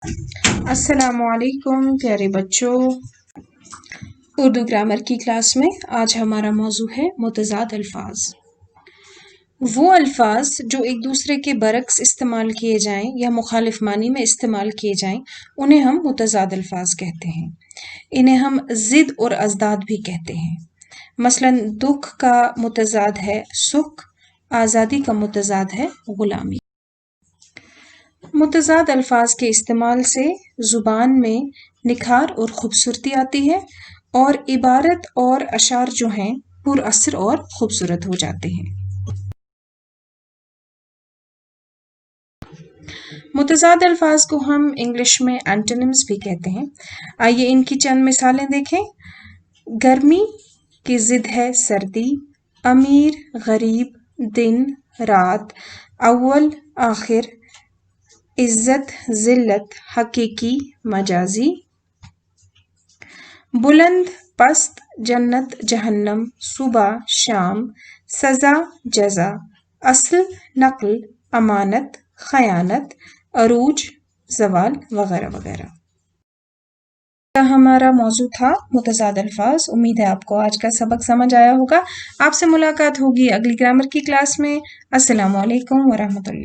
السلام علیکم پیارے بچوں، اردو گرامر کی کلاس میں آج ہمارا موضوع ہے متضاد الفاظ۔ وہ الفاظ جو ایک دوسرے کے برعکس استعمال کیے جائیں یا مخالف معنی میں استعمال کیے جائیں انہیں ہم متضاد الفاظ کہتے ہیں۔ انہیں ہم ضد اور اضداد بھی کہتے ہیں۔ مثلاً دکھ کا متضاد ہے سکھ، آزادی کا متضاد ہے غلامی۔ متضاد الفاظ کے استعمال سے زبان میں نکھار اور خوبصورتی آتی ہے اور عبارت اور اشعار جو ہیں پر اثر اور خوبصورت ہو جاتے ہیں۔ متضاد الفاظ کو ہم انگلش میں اینٹونیمز بھی کہتے ہیں۔ آئیے ان کی چند مثالیں دیکھیں۔ گرمی کی ضد ہے سردی، امیر غریب، دن رات، اول آخر، عزت ذلت، حقیقی مجازی۔ بلند پست، جنت جہنم، صبح شام، سزا جزا، اصل نقل، امانت خیانت، عروج زوال وغیرہ وغیرہ۔ ہمارا موضوع تھا متضاد الفاظ۔ امید ہے آپ کو آج کا سبق سمجھ آیا ہوگا۔ آپ سے ملاقات ہوگی اگلی گرامر کی کلاس میں۔ السلام علیکم ورحمۃ اللہ۔